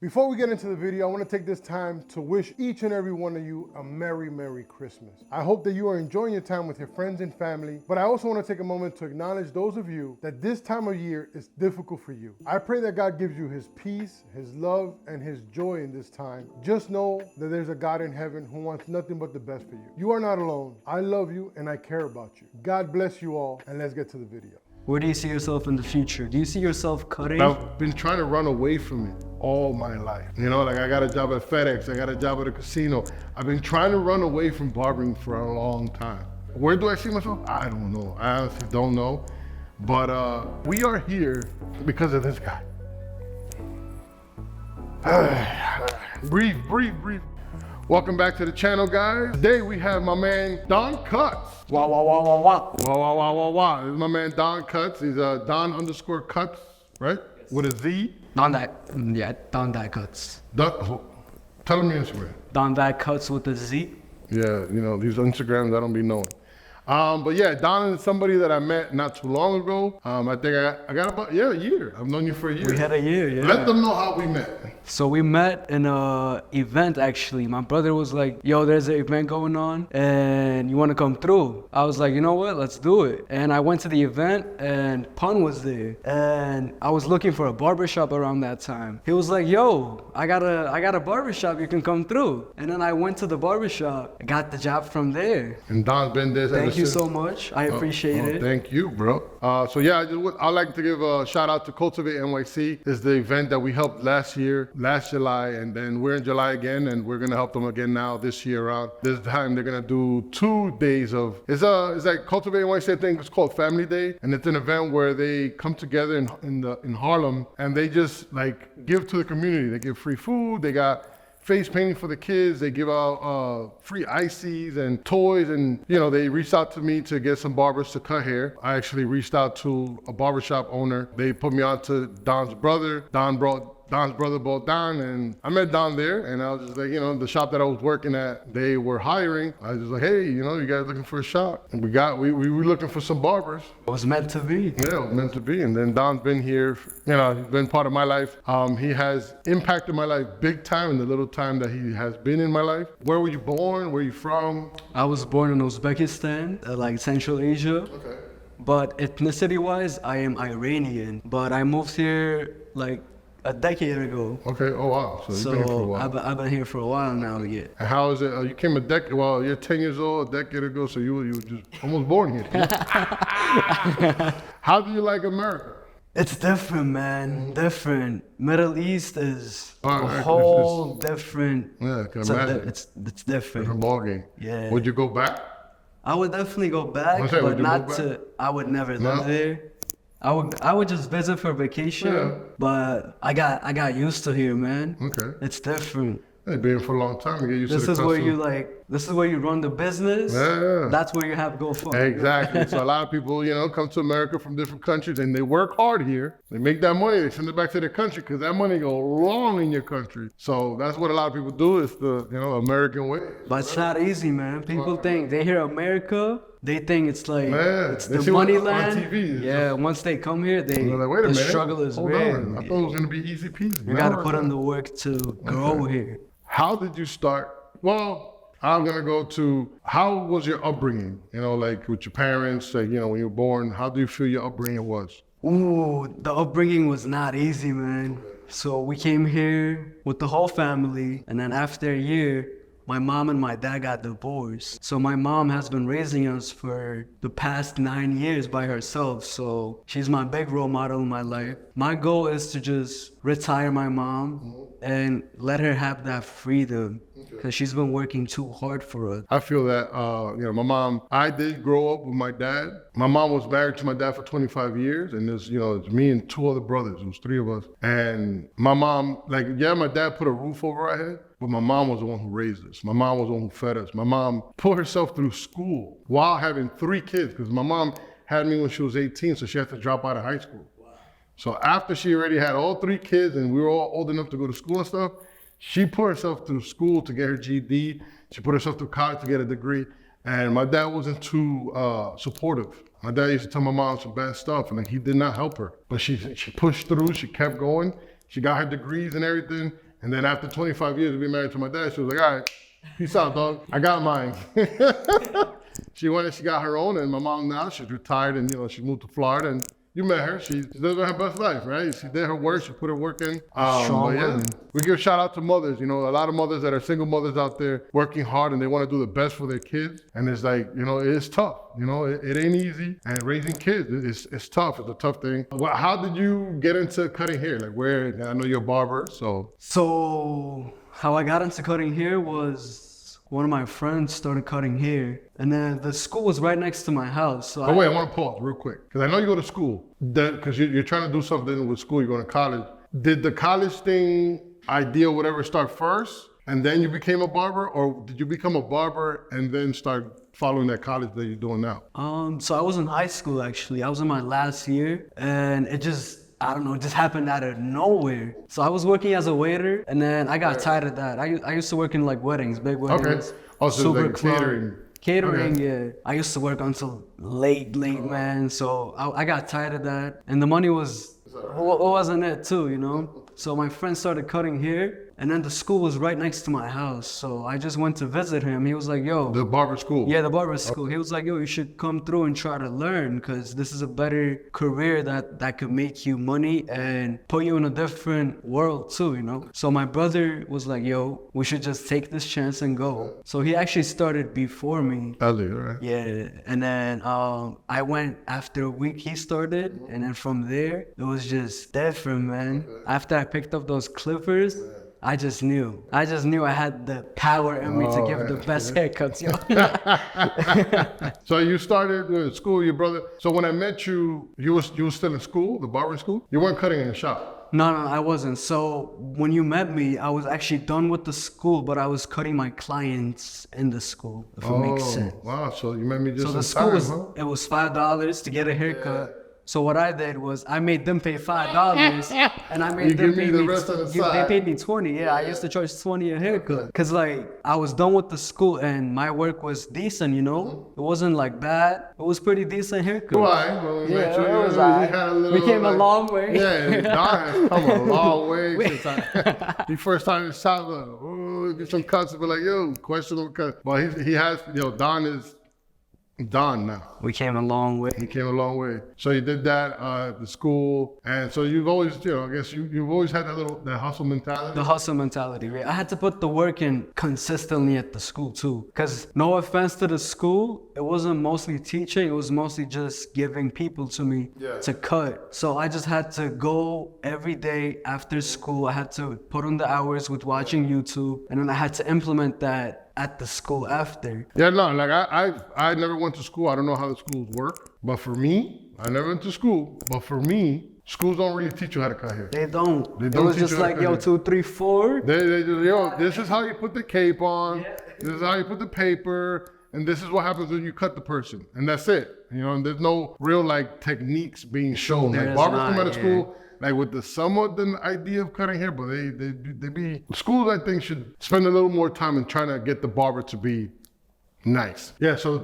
Before we get into the video, I want to take this time to wish each and every one of you a Merry, Merry Christmas. I hope that you are enjoying your time with your friends and family, but I also want to take a moment to acknowledge those of you that this time of year is difficult for you. I pray that God gives you his peace, his love, and his joy in this time. Just know that there's a God in heaven who wants nothing but the best for you. You are not alone. I love you and I care about you. God bless you all, and let's get to the video. Where do you see yourself in the future? Do you see yourself cutting? I've been trying to run away from it all my life. You know, like I got a job at FedEx, I got a job at a casino. I've been trying to run away from barbering for a long time. Where do I see myself? I don't know. I honestly don't know. But we are here because of this guy. Breathe, breathe, breathe. Welcome back to the channel, guys. Today we have my man, Don Cuts. Wow, wow, wow, wow, wow. Wow, wow, wow, wow, wow. This is my man, Don Cuts. He's Don_Cuts, right? Yes. With a Z. Don that cuts. Tell him your Instagram. Don that cuts with a Z. Yeah, you know, these Instagrams I don't be knowing. But yeah, Don is somebody that I met not too long ago. I think I got about, a year. I've known you for a year. We had a year, yeah. Let them know how we met. So we met in a event, actually. My brother was like, yo, there's an event going on and you want to come through? I was like, you know what, let's do it. And I went to the event and Pun was there. And I was looking for a barbershop around that time. He was like, yo, I got a barbershop, you can come through. And then I went to the barbershop, got the job from there. And Don's been there Thank you so much. I appreciate it. Thank you, bro. So yeah, I'd like to give a shout out to Cultivate NYC. This is the event that we helped last July, and then we're in July again, and we're gonna help them again now this year around. This time they're gonna do 2 days of, it's like Cultivate NYC, I think it's called Family Day, and it's an event where they come together in Harlem, and they just like give to the community. They give free food, they got face painting for the kids, they give out free ices and toys, and you know, they reached out to me to get some barbers to cut hair. I actually reached out to a barbershop owner. They put me on to Don's brother. Don's brother brought Don, and I met Don there, and I was just like, you know, the shop that I was working at, they were hiring. I was just like, hey, you know, you guys looking for a shop? And we were looking for some barbers. It was meant to be. Yeah, it was meant to be. And then Don's been here, you know, he's been part of my life. He has impacted my life big time in the little time that he has been in my life. Where were you born? Where are you from? I was born in Uzbekistan, like Central Asia. Okay. But ethnicity-wise, I am Iranian. But I moved here like a decade ago. Okay, oh wow. So you've been here for a while. I've been here for a while now, yeah. And how is it? You came a decade, well, you're 10 years old a decade ago, so you were just almost born here. How do you like America? It's different, man, different. Middle East is Oh, a whole different, Yeah, I can imagine. it's It's different. a ball game. Yeah. Would you go back? I would definitely go back, What's that, would but you not go to, I would never No? live there. I would just visit for vacation, Yeah. but I got used to here, man. Okay. It's different. They've been here for a long time to get used This to the is where custom. this is where you run the business. Yeah. That's where you have go fun. Exactly. So a lot of people, you know, come to America from different countries and they work hard here. They make that money, they send it back to their country because that money go long in your country. So that's what a lot of people do, is the, you know, American way. But it's not easy, man. People think they hear America, they think it's like Man, it's they the see money on land. TV. Yeah, once they come here, They're like, wait a the minute. struggle is Hold real. on. I thought it was gonna be easy peasy. You gotta put in the work to grow here. How did you start? Well, I'm gonna go to, how was your upbringing? You know, like with your parents, like, you know, when you were born, how do you feel your upbringing was? Ooh, the upbringing was not easy, man. So we came here with the whole family, and then after a year, my mom and my dad got divorced. So my mom has been raising us for the past 9 years by herself. So she's my big role model in my life. My goal is to just retire my mom and let her have that freedom, because she's been working too hard for us. I feel that, you know, my mom, I did grow up with my dad. My mom was married to my dad for 25 years, and there's, you know, it's me and 2 other brothers. It was 3 of us. And my mom, like, yeah, my dad put a roof over our head, but my mom was the one who raised us. My mom was the one who fed us. My mom put herself through school while having 3 kids, because my mom had me when she was 18, so she had to drop out of high school. So after she already had all 3 kids and we were all old enough to go to school and stuff, she put herself through school to get her GED. She put herself through college to get a degree. And my dad wasn't too supportive. My dad used to tell my mom some bad stuff, and like, he did not help her. But she pushed through, she kept going. She got her degrees and everything. And then after 25 years of being married to my dad, she was like, all right, peace out, dog. I got mine. She got her own, and my mom now, she's retired, and she moved to Florida, and you met her. She's living her best life, right? She did her work. She put her work in. Strong women. We give a shout out to mothers. A lot of mothers that are single mothers out there working hard, and they want to do the best for their kids. And it's like, it's tough. It ain't easy. And raising kids, it's tough. It's a tough thing. Well, how did you get into cutting hair? Like I know you're a barber, so. So how I got into cutting hair was one of my friends started cutting hair, and then the school was right next to my house. So I want to pause real quick, because I know you go to school, because you're trying to do something with school, you're going to college. Did the college thing, idea, whatever, start first, and then you became a barber, or did you become a barber and then start following that college that you're doing now? So I was in high school, actually. I was in my last year, and it just happened out of nowhere. So I was working as a waiter, and then I got tired of that. I used to work in like weddings, big weddings. Okay. Also super like catering. Catering, Okay. yeah. I used to work until late, man. So I got tired of that. And the money wasn't it too, So my friend started cutting hair, and then the school was right next to my house. So I just went to visit him. He was like, yo. The barber school? Yeah, the barber school. He was like, yo, you should come through and try to learn, because this is a better career that could make you money and put you in a different world too, So my brother was like, yo, we should just take this chance and go. So he actually started before me. Early, right? Yeah, and then I went after a week he started, and then from there, it was just different, man. After I picked up those clippers, I just knew I had the power in me to give the best haircuts, yo. So you started school, your brother. So when I met you, you were still in school, the barber school? You weren't cutting in the shop? No, I wasn't. So when you met me, I was actually done with the school, but I was cutting my clients in the school, if it makes sense. Wow, so you met me just So in the school time, it was $5 to get a haircut. So what I did was I made them pay $5, and I made them pay the rest of the they side. paid me $20. Yeah, I used to charge $20 a haircut, cause I was done with the school and my work was decent. It wasn't like bad. It was pretty decent haircut. Right. Well, Yeah, it was you alright. had a little, We came a long way. Yeah, Don has come a long way since the first time in shop. Get some cuts and be like, yo, questionable cut. Well, he has, Don is Don now. We came a long way. He came a long way. So you did that at the school, and so you've always, I guess you've always had that hustle mentality. The hustle mentality, right? I had to put the work in consistently at the school too. Cause no offense to the school, it wasn't mostly teaching, it was mostly just giving people to me to cut. So I just had to go every day after school. I had to put in the hours with watching YouTube, and then I had to implement that at the school after. Yeah, no, like I never went to school. I don't know how the schools work, but for me, I never went to school. But for me, schools don't really teach you how to cut hair. They don't. They don't It was teach just you how to like, cut yo, hair. 2, 3, 4. They just, this is how you put the cape on. This is how you put the paper. And this is what happens when you cut the person. And that's it. And there's no real techniques being shown. There Like is barbers not, come out of yeah. school with the somewhat the idea of cutting hair, but they be schools I think should spend a little more time in trying to get the barber to be nice. Yeah, so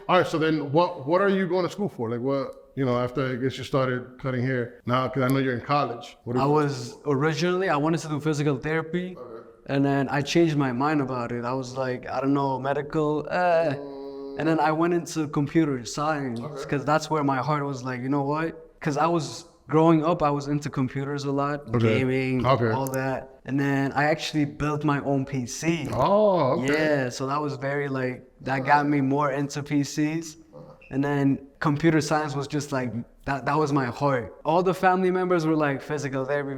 all right, so then what are you going to school for? Like what, after I guess you started cutting hair now, because I know you're in college. I wanted to do physical therapy. And then I changed my mind about it. I was like, I don't know, medical, And then I went into computer science, because that's where my heart was like, you know what? Because growing up, I was into computers a lot, gaming, all that. And then I actually built my own PC. Oh, okay. Yeah, so that was very that got me more into PCs. And then computer science was just that was my heart. All the family members were like, physical therapy.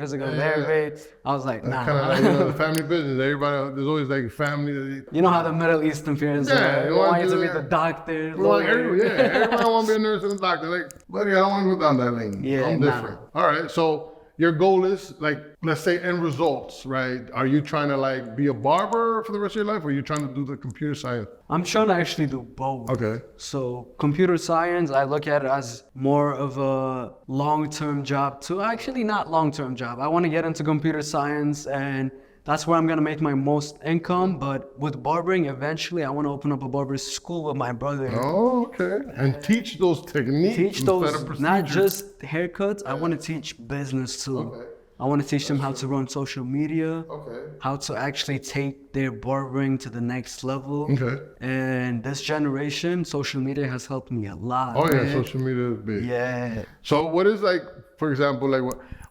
I was like, nah. Kind of the family business. Everybody, there's always family. You know how the Middle Eastern parents are. They want you to be the doctor, lawyer. Everybody want to be a nurse and a doctor. Like, buddy, I don't want to go down that lane. Yeah, I'm different. All right, so your goal is let's say end results, right? Are you trying to be a barber for the rest of your life, or are you trying to do the computer science? I'm trying to actually do both. Okay. So computer science, I look at it as more of a long-term job too. Actually, not long-term job. I want to get into computer science, and that's where I'm going to make my most income. But with barbering, eventually, I want to open up a barber school with my brother. Oh, okay. And teach those techniques. Teach instead those, of not procedures. just haircuts. I want to teach business too. Okay. I want to teach them how to run social media, Okay. how to actually take their barbering to the next level. Okay. And this generation, social media has helped me a lot. Oh yeah, man. social media is big. Yeah. So what is like, for example, like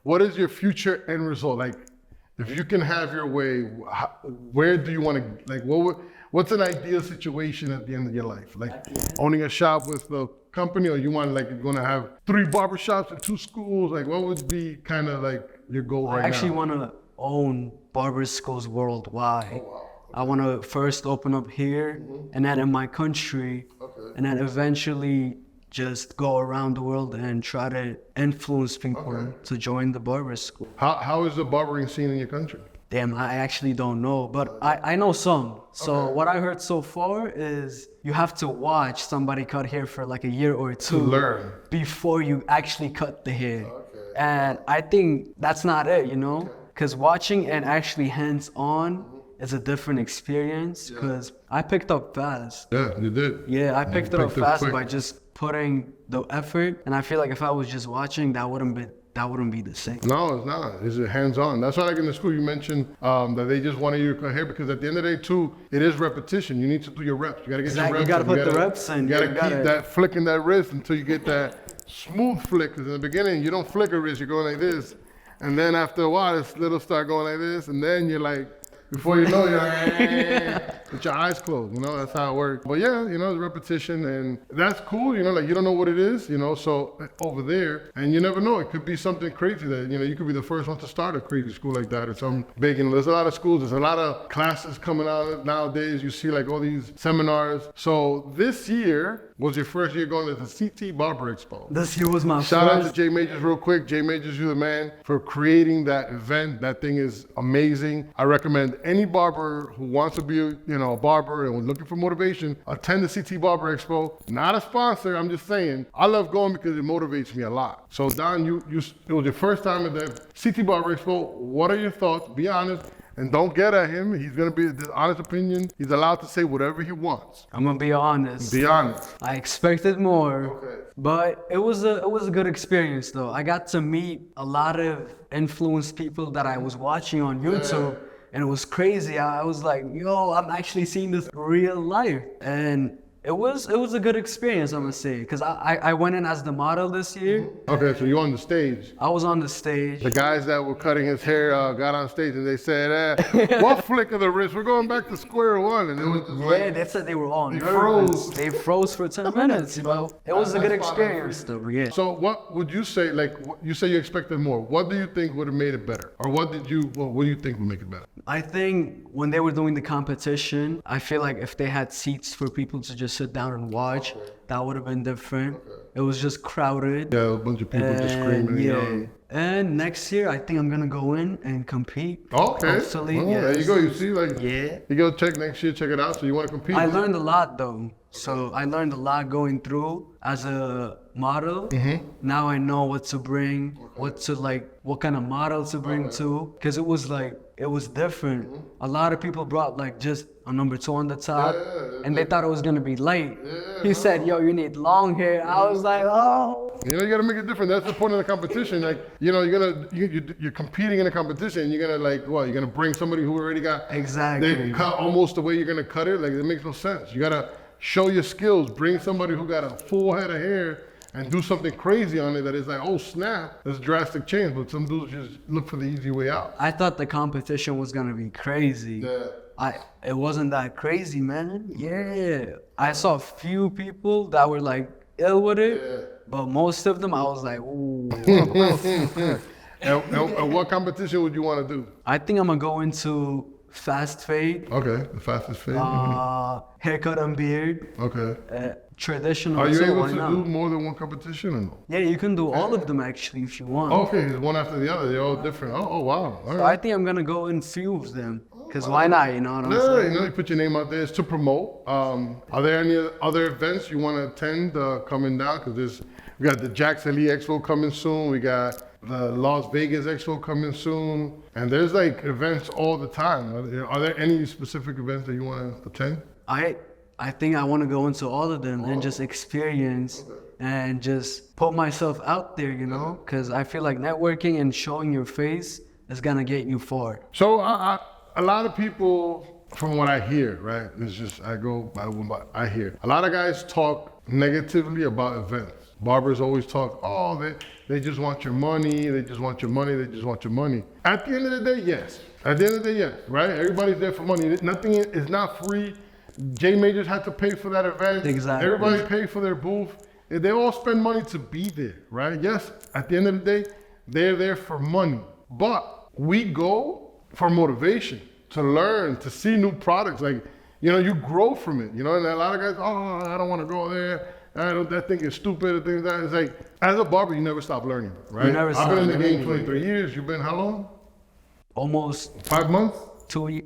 what is your future end result? Like, if you can have your way, where do you want to, like, what's an ideal situation at the end of your life? Like owning a shop with the company, or you want, like, you're gonna have 3 barbershops and 2 schools? Like, what would be kind of like your goal right now? I actually want to own barber schools worldwide. Oh, wow. I want to first open up here and then in my country, Okay. and then eventually just go around the world and try to influence people to join the barber school. How is the barbering scene in your country? Damn, I actually don't know, but I know some. So what I heard so far is you have to watch somebody cut hair for like a year or 2 learn. before you actually cut the hair. And I think that's not it, you know? Because watching and actually hands-on is a different experience, because I picked up fast. Yeah, you did. Yeah, I picked it up picked it fast quick. by just putting the effort, and I feel like if I was just watching, that wouldn't be the same. No, it's not. It's hands-on. That's why, like in the school, you mentioned that they just wanted you to cut hair, because at the end of the day, too, it is repetition. You need to do your reps. You gotta get Exactly. your reps. You gotta in. put the reps in. You gotta You keep gotta- that flicking that wrist until you get that smooth flick. Because in the beginning, you don't flick a wrist. You're going like this, and then after a while, it's little start going like this, and then you're like, before you know, you're like, with your eyes closed, you know, that's how it works. But yeah, you know, it's repetition, and that's cool, you know, like you don't know what it is, you know, so over there, and you never know, it could be something crazy that, you know, you could be the first one to start a crazy school like that or something big. And there's a lot of schools, there's a lot of classes coming out nowadays. You see like all these seminars. So this year was your first year going to the CT Barber Expo. This year was my Shout out to first. Jay Majors real quick. Jay Majors, you're the man for creating that event. That thing is amazing. I recommend any barber who wants to be, you know, a barber and looking for motivation, attend the CT Barber Expo. Not a sponsor, I'm just saying. I love going because it motivates me a lot. So Don, it was your first time at the CT Barber Expo. What are your thoughts? Be honest. And don't get at him. He's gonna be the honest opinion. He's allowed to say whatever he wants. I'm gonna be honest. Be honest. I expected more, Okay. but it was a good experience though. I got to meet a lot of influenced people that I was watching on YouTube, and it was crazy. I was like, yo, I'm actually seeing this real life, and it was a good experience, I'm gonna say, because I went in as the model this year. Okay, so you're on the stage. I was on the stage. The guys that were cutting his hair got on stage and they said, what flick of the wrist? We're going back to square one. And it was just Yeah, like, they said they were all They nervous. froze. They froze for 10 minutes, you know. It was a good That's fine. experience though, yeah. so what would you say, like, you say you expected more. What do you think would have made it better? Or what do you think would make it better? I think when they were doing the competition, I feel like if they had seats for people to just sit down and watch, that would have been different. It was just crowded. Yeah, a bunch of people just screaming and yeah. yelling. And next year, I think I'm gonna go in and compete. Okay. Hopefully, Oh, yes. there you go. You see, like, Yeah. you go check next year, check it out. So you want to compete? I learned a lot though. So I learned a lot going through as a model. Now I know what to bring, what kind of model to bring to. Because it was different. A lot of people brought like just a number 2 on the top, and they thought it was gonna be light. He said, yo, you need long hair. I was like, oh. You know, you gotta make it different. That's the point of the competition. Like, you know, you're competing in a competition. And you're gonna you're gonna bring somebody who already got Exactly. they cut almost the way you're gonna cut it. Like, it makes no sense. You gotta show your skills. Bring somebody who got a full head of hair and do something crazy on it that is like, oh snap, that's a drastic change. But some dudes just look for the easy way out. I thought the competition was gonna be crazy. It wasn't that crazy, man. Yeah. I saw a few people that were like ill with it, but most of them I was like, ooh. And what competition would you want to do? I think I'm gonna go into fast fade, Okay, the fastest fade. haircut and beard, Okay. traditional. Are you too, able why to not? do more than one competition or no? Yeah, you can do all of them actually if you want. Okay, it's one after the other. They're all different. Oh wow. All So right. I think I'm gonna go in few of them. Cause why not? You know what I'm Yeah, saying? you know, you put your name out there. It's to promote. Are there any other events you want to attend coming down? Because we got the Jackson Lee Expo coming soon. We got the Las Vegas Expo coming soon. And there's like events all the time. Are there any specific events that you want to attend? I think I want to go into all of them and just experience and just put myself out there, you know, because I feel like networking and showing your face is gonna get you far. So a lot of people, from what I hear, right? It's just I go by what I hear. A lot of guys talk negatively about events. Barbers always talk, oh, they just want your money, they just want your money, they just want your money. At the end of the day, yes. At the end of the day, yes, right? Everybody's there for money. Nothing is not free. J Majors had to pay for that event. Exactly. Everybody paid for their booth. They all spend money to be there, right? Yes, at the end of the day, they're there for money. But we go for motivation, to learn, to see new products. Like, you know, you grow from it, you know? And a lot of guys, oh, I don't want to go there. That thing is stupid. Things that it's like, as a barber, you never stop learning, right? You never stop I've been in the game learning. 23 years. You've been how long? Almost 5 months?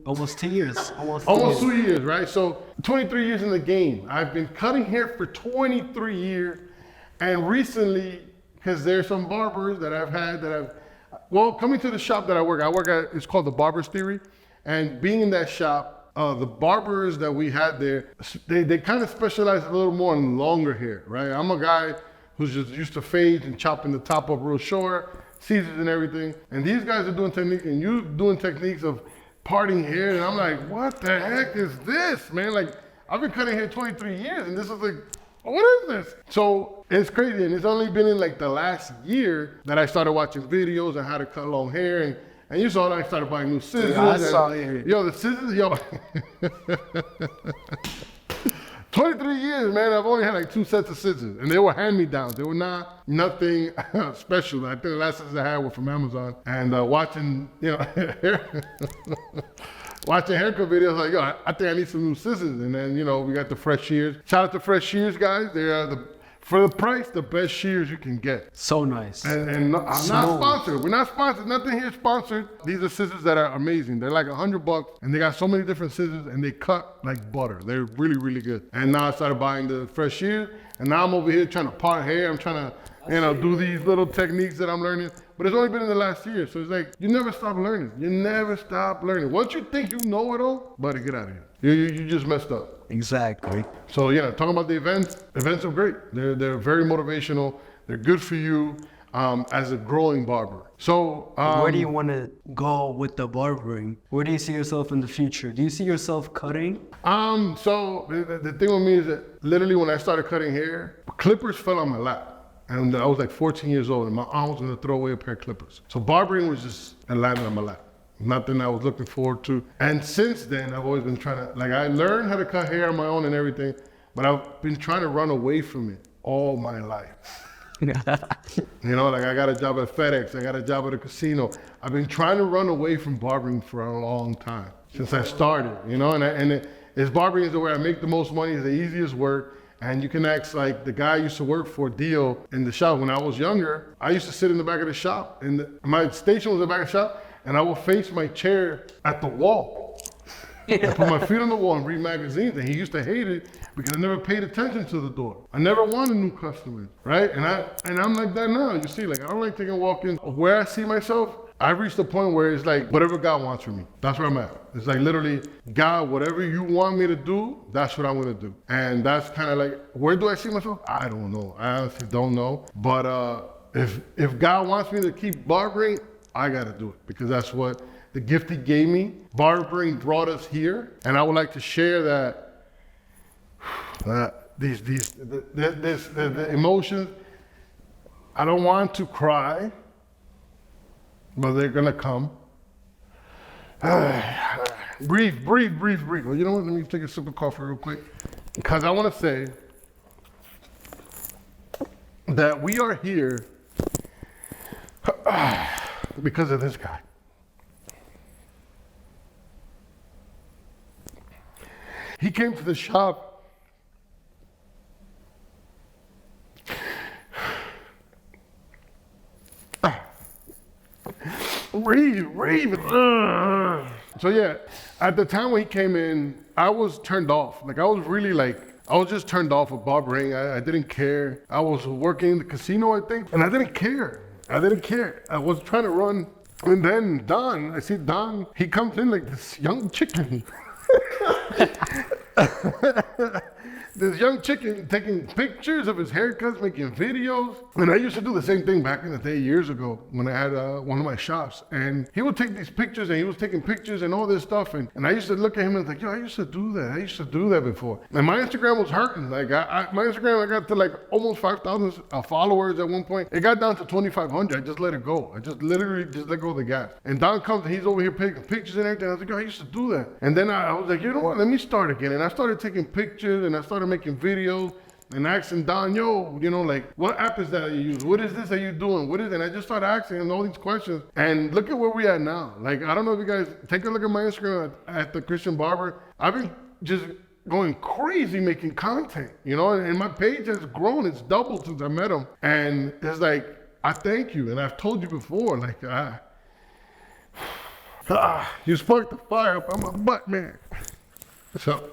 almost 2 years. Almost 2 years, right? So 23 years in the game. I've been cutting hair for 23 years. And recently, because there's some barbers that I've had well, coming to the shop that I work at, it's called the Barber's Theory. And being in that shop, the barbers that we had there, they kind of specialize a little more in longer hair, right? I'm a guy who's just used to fades and chopping the top up real short, scissors and everything. And these guys are doing technique, and you doing techniques of parting hair. And I'm like, what the heck is this, man? Like, I've been cutting hair 23 years, and this is like, what is this? So it's crazy, and it's only been in like the last year that I started watching videos on how to cut long hair, and you saw that I started buying new scissors. Yeah, I saw it. Yo, the scissors, yo. 23 years, man, I've only had like 2 sets of scissors, and they were hand-me-downs. They were nothing special. I think the last scissors I had were from Amazon, and watching, you know, watching haircut videos, like, yo, I think I need some new scissors. And then, you know, we got the Fresh Shears. Shout out to Fresh Shears, guys. They are for the price, the best shears you can get. So nice. And I'm not sponsored. We're not sponsored. Nothing here is sponsored. These are scissors that are amazing. They're like $100, and they got so many different scissors, and they cut like butter. They're really, really good. And now I started buying the Fresh Shears, and now I'm over here trying to part hair. I'm trying to, you know, do these little techniques that I'm learning. But it's only been in the last year, so it's like you never stop learning. You never stop learning. Once you think you know it all, buddy, get out of here. You just messed up. Exactly. So yeah, talking about the events are great. They're very motivational. They're good for you as a growing barber. So where do you want to go with the barbering? Where do you see yourself in the future? Do you see yourself cutting? So the thing with me is that literally when I started cutting hair, clippers fell on my lap. And I was like 14 years old, and my aunt was gonna throw away a pair of clippers. So barbering was just landing on my lap. Nothing I was looking forward to. And since then, I've always been trying to, like, I learned how to cut hair on my own and everything, but I've been trying to run away from it all my life. You know, like I got a job at FedEx, I got a job at a casino. I've been trying to run away from barbering for a long time, since I started, you know, it's barbering is the way I make the most money, it's the easiest work. And you can ask, like, the guy I used to work for, Deal, in the shop. When I was younger, I used to sit in the back of the shop, and my station was in the back of the shop, and I would face my chair at the wall. I put my feet on the wall and read magazines, and he used to hate it because I never paid attention to the door. I never wanted new customers, right? And I'm like that now, you see, like, I don't like taking walk-ins. Where I see myself, I've reached a point where it's like, whatever God wants from me, that's where I'm at. It's like literally, God, whatever you want me to do, that's what I'm gonna do. And that's kind of like, where do I see myself? I don't know, I honestly don't know. But if God wants me to keep barbering, I gotta do it, because that's what the gift he gave me. Barbering brought us here, and I would like to share that, the emotions, I don't want to cry, but they're gonna come. Breathe. Well, you know what? Let me take a sip of coffee real quick. Because I want to say that we are here because of this guy. He came to the shop breathe. So yeah, at the time when he came in, I was turned off. Like I was just turned off of barbering. I didn't care. I was working in the casino, I think, and I didn't care. I was trying to run. And then I see Don, he comes in like this young chicken. this young chicken taking pictures of his haircuts, making videos. And I used to do the same thing back in the day, years ago, when I had one of my shops. And he would take these pictures, and he was taking pictures and all this stuff. And I used to look at him and think, yo, I used to do that. I used to do that before. And my Instagram was hurting. Like my Instagram, I got to like almost 5,000 followers at one point. It got down to 2,500. I just let it go. I just literally just let go of the gas. And Don comes and he's over here taking pictures and everything. I was like, yo, I used to do that. And then I was like, you know what? Let me start again. And I started taking pictures and I started making videos and asking Don, yo, you know, like, what app is that you use? What is this that you're doing? What is it? And I just started asking him all these questions. And look at where we at now. Like, I don't know if you guys take a look at my Instagram at The Christian Barber. I've been just going crazy making content, you know, and my page has grown. It's doubled since I met him. And it's like, I thank you. And I've told you before, like, you sparked the fire up on my butt, man. So,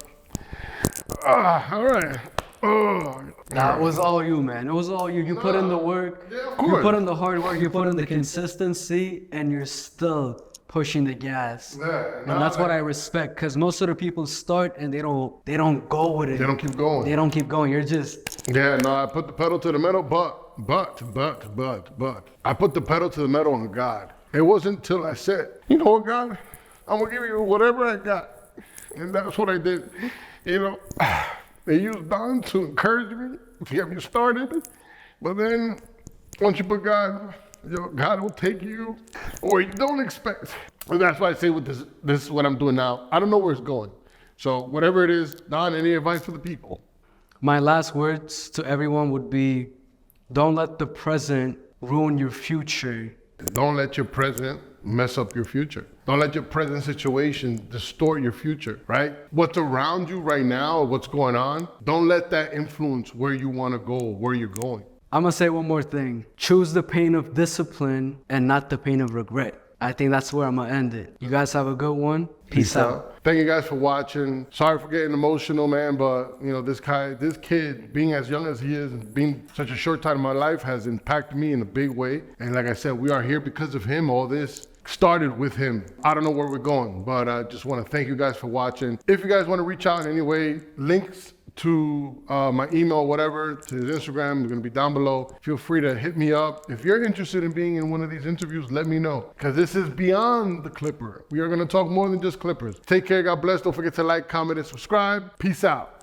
all right. Oh, that was all you, man. It was all you. You put in the work. Yeah, of you course. put in the hard work. You put in the consistency, and you're still pushing the gas. Yeah, And that's what I respect, because most of the people start and they don't go with it. They don't keep going. They don't keep going. You're just Yeah, no, I put the pedal to the metal, but I put the pedal to the metal on God. It wasn't until I said, you know what, God, I'm gonna give you whatever I got. And that's what I did. You know, they used Don to encourage me, to get me started. But then once you put God, you know, God will take you where you don't expect. And that's why I say with this is what I'm doing now. I don't know where it's going. So whatever it is, Don, any advice for the people? my last words to everyone would be, don't let the present ruin your future. Don't let your present mess up your future. Don't let your present situation distort your future, right? What's around you right now, what's going on, don't let that influence where you want to go, where you're going. I'm gonna say one more thing. Choose the pain of discipline and not the pain of regret. I think that's where I'm gonna end it. You guys have a good one. Peace out. Thank you guys for watching. Sorry for getting emotional, man, but you know, this kid, being as young as he is and being such a short time in my life has impacted me in a big way. And like I said, we are here because of him. All this started with him. I don't know where we're going, but I just want to thank you guys for watching. If you guys want to reach out in any way, links to my email, whatever, to his Instagram, they're gonna be down below. Feel free to hit me up. If you're interested in being in one of these interviews, let me know, because this is beyond the Clipper. We are gonna talk more than just Clippers. Take care, God bless. Don't forget to like, comment, and subscribe. Peace out.